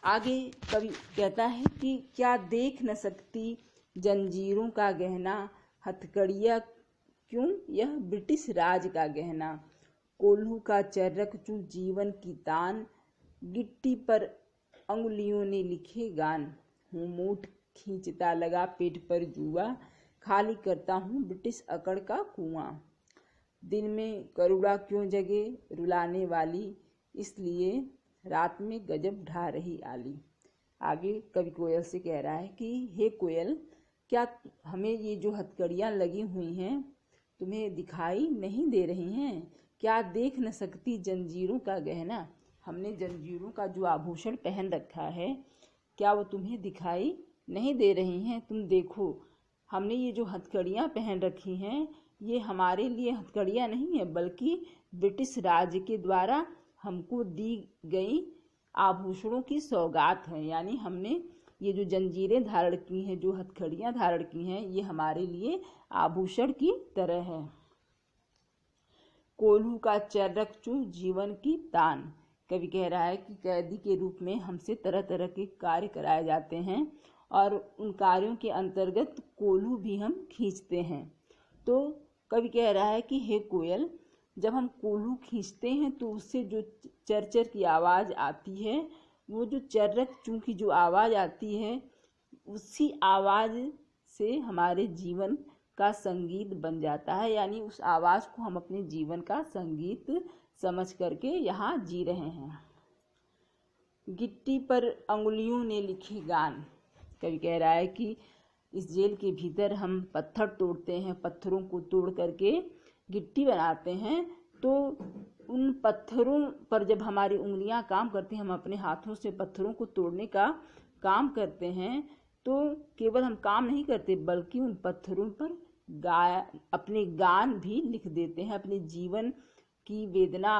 आगे कवि कहता है कि क्या देख न सकती जंजीरों का गहना, हथकड़ियाँ क्यों यह ब्रिटिश राज का गहना। कोल्हू का चर्रक चूं जीवन की तान, गिट्टी पर अंगुलियों ने लिखे गान। हूँ मूठ खींचता लगा पेट पर जुआ, खाली करता हूँ ब्रिटिश अकड़ का कुआं। दिन में करुणा क्यों जगे रुलाने वाली, इसलिए रात में गजब ढा रही आली। आगे कवि कोयल से कह रहा है कि हे कोयल, क्या हमें ये जो हथकड़ियाँ लगी हुई हैं तुम्हें दिखाई नहीं दे रही हैं? क्या देख न सकती जंजीरों का गहना, हमने जंजीरों का जो आभूषण पहन रखा है क्या वो तुम्हें दिखाई नहीं दे रही हैं? तुम देखो, हमने ये जो हथकड़ियाँ पहन रखी हैं ये हमारे लिए हथकड़ियाँ नहीं है, बल्कि ब्रिटिश राज के द्वारा हमको दी गई आभूषणों की सौगात है। यानी हमने ये जो जंजीरें धारण की हैं, जो हथकड़ियाँ धारण की हैं, ये हमारे लिए आभूषण की तरह है। कोल्हू का चर्रक चूं जीवन की तान। कवि कह रहा है कि कैदी के रूप में हमसे तरह तरह के कार्य कराए जाते हैं और उन कार्यों के अंतर्गत कोल्हू भी हम खींचते हैं। तो कवि कह रहा है कि हे कोयल, जब हम कोल्हू खींचते हैं तो उससे जो चरचर की आवाज़ आती है, वो जो चर्रक चूं की जो आवाज़ आती है, उसी आवाज़ से हमारे जीवन का संगीत बन जाता है। यानी उस आवाज़ को हम अपने जीवन का संगीत समझ करके यहाँ जी रहे हैं। गिट्टी पर अंगुलियों ने लिखे गान। कवि कह रहा है कि इस जेल के भीतर हम पत्थर तोड़ते हैं, पत्थरों को तोड़ करके गिट्टी बनाते हैं, तो उन पत्थरों पर जब हमारी उंगलियां काम करती हैं, हम अपने हाथों से पत्थरों को तोड़ने का काम करते हैं, तो केवल हम काम नहीं करते बल्कि उन पत्थरों पर अपने गान भी लिख देते हैं। अपने जीवन की वेदना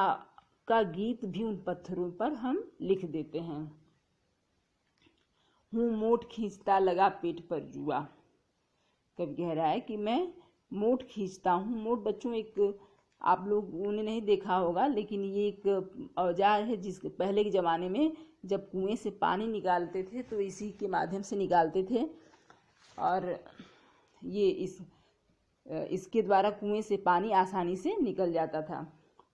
का गीत भी उन पत्थरों पर हम लिख देते हैं। हूँ मोट खींचता लगा पेट पर जुआ। कवि कह रहा है कि मैं मोट खींचता हूँ। मोट बच्चों एक आप लोगों ने नहीं देखा होगा, लेकिन ये एक औजार है जिस पहले के ज़माने में जब कुएं से पानी निकालते थे तो इसी के माध्यम से निकालते थे, और ये इसके द्वारा कुएं से पानी आसानी से निकल जाता था।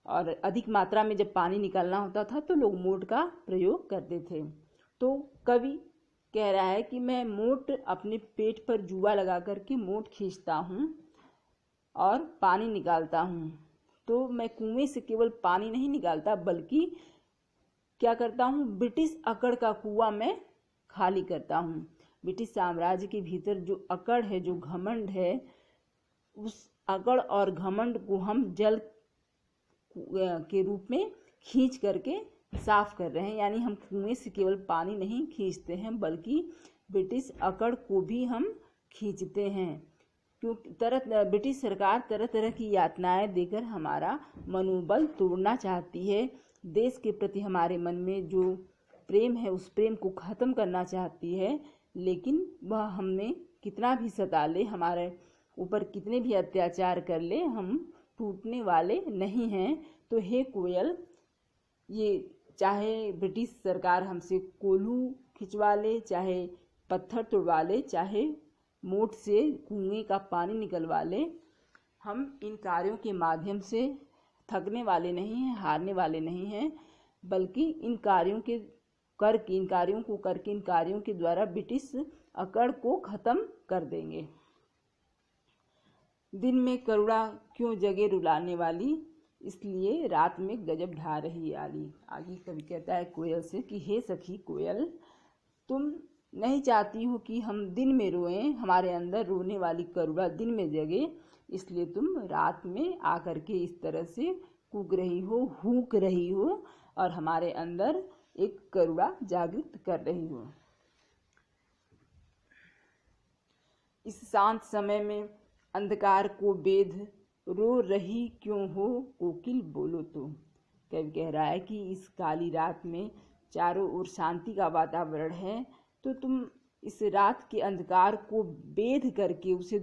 और अधिक मात्रा में जब पानी निकालना होता था तो लोग मोट का प्रयोग करते थे। तो कवि कह रहा है कि मैं मोट अपने पेट पर जुआ लगा करके मोट खींचता हूँ और पानी निकालता हूँ। तो मैं कुएं से केवल पानी नहीं निकालता बल्कि क्या करता हूँ, ब्रिटिश अकड़ का कुआं मैं खाली करता हूँ। ब्रिटिश साम्राज्य के भीतर जो अकड़ है, जो घमंड है, उस अकड़ और घमंड को हम जल के रूप में खींच करके साफ कर रहे हैं। यानी हम कुएं से केवल पानी नहीं खींचते हैं बल्कि ब्रिटिश अकड़ को भी हम खींचते हैं, क्योंकि ब्रिटिश सरकार तरह तरह की यातनाएं देकर हमारा मनोबल तोड़ना चाहती है। देश के प्रति हमारे मन में जो प्रेम है उस प्रेम को ख़त्म करना चाहती है, लेकिन वह हमें कितना भी सता ले, हमारे ऊपर कितने भी अत्याचार कर ले, हम टूटने वाले नहीं हैं। तो हे कोयल, ये चाहे ब्रिटिश सरकार हमसे कोल्हू खिंचवा ले, चाहे पत्थर तोड़वा ले, चाहे मोट से कुएं का पानी निकलवा ले, हम इन कार्यों के माध्यम से थकने वाले नहीं हैं, हारने वाले नहीं हैं, बल्कि इन कार्यों के द्वारा ब्रिटिश अकड़ को ख़त्म कर देंगे। दिन में करुणा क्यों जगे रुलाने वाली, इसलिए रात में गजब ढा रही आली। आगे कवि कहता है कोयल से कि हे सखी कोयल, तुम नहीं चाहती हो कि हम दिन में रोएं, हमारे अंदर रोने वाली करुणा दिन में जगे, इसलिए तुम रात में आकर के इस तरह से कूक रही हो, हूक रही हो और हमारे अंदर एक करुणा जागृत कर रही हो। इस शांत समय में अंधकार को बेध रो रही क्यों हो कोकिल बोलो तो। कवि कह रहा है कि इस काली रात में चारों ओर शांति का वातावरण है, तो तुम इस रात के अंधकार को बेध करके, उसे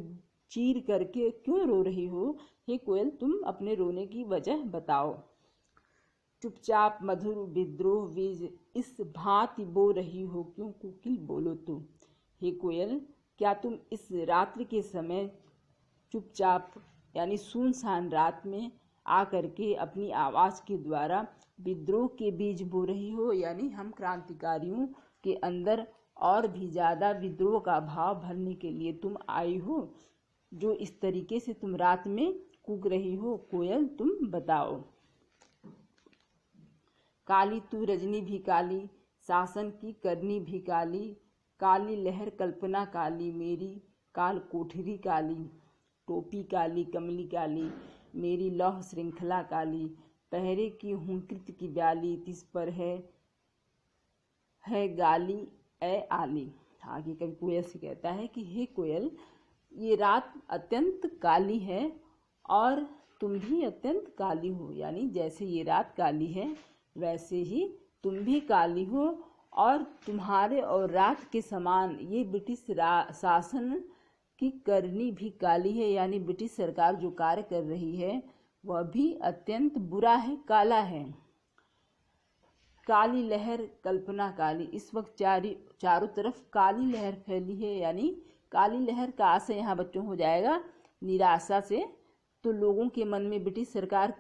चीर करके क्यों रो रही हो? हे कोयल, तुम अपने रोने की वजह बताओ। चुपचाप मधुर विद्रोह बीज इस भांति बो रही हो क्यों कोकिल बोलो तो। हे कोयल, क्या तुम इस रात्रि के समय चुपचाप यानी सुनसान रात में आकर के अपनी आवाज़ के द्वारा विद्रोह के बीज बो रही हो, यानी हम क्रांतिकारियों के अंदर और भी ज़्यादा विद्रोह का भाव भरने के लिए तुम आई हो, जो इस तरीके से तुम रात में कूक रही हो। कोयल, तुम बताओ। काली तू रजनी भी काली, शासन की करनी भी काली, काली लहर कल्पना काली, मेरी काल कोठरी काली, टोपी काली कमली काली, मेरी लौह श्रृंखला काली, पहरे की हूँ कृत की ब्याली, तिस पर है गाली ए आली। आगे कवि कोयल से कहता है कि हे कोयल, ये रात अत्यंत काली है और तुम भी अत्यंत काली हो, यानी जैसे ये रात काली है वैसे ही तुम भी काली हो, और तुम्हारे और रात के समान ये ब्रिटिश शासन की करनी भी काली है, यानी ब्रिटिश सरकार जो कार्य कर रही है वह भी अत्यंत बुरा है, काला है। काली लहर कल्पना काली, इस वक्त चारों तरफ काली लहर फैली है, यानी काली लहर का आशय यहाँ बच्चों हो जाएगा निराशा से। तो लोगों के मन में ब्रिटिश सरकार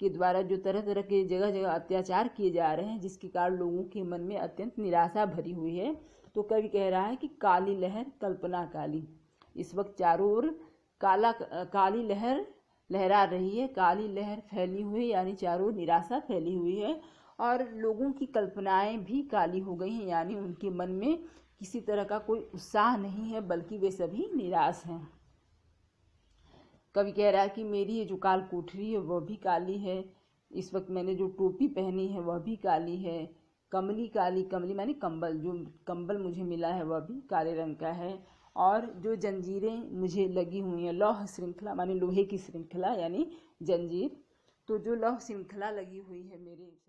के द्वारा जो तरह तरह के जगह जगह अत्याचार किए जा रहे हैं, जिसके कारण लोगों के मन में अत्यंत निराशा भरी हुई है। तो कवि कह रहा है कि काली लहर कल्पना काली, इस वक्त चारों ओर काली लहर लहरा रही है, काली लहर फैली हुई है, यानी चारों ओर निराशा फैली हुई है, और लोगों की कल्पनाएं भी काली हो गई हैं, यानी उनके मन में किसी तरह का कोई उत्साह नहीं है, बल्कि वे सभी निराश हैं। कवि कह रहा है कि मेरी ये जो काल कोठरी है वह भी काली है, इस वक्त मैंने जो टोपी पहनी है वह भी काली है, कमली काली, कमली माने कंबल, जो कंबल मुझे मिला है वह भी काले रंग का है, और जो जंजीरें मुझे लगी हुई हैं, लौह श्रृंखला माने लोहे की श्रृंखला यानी जंजीर, तो जो लौह श्रृंखला लगी हुई है मेरे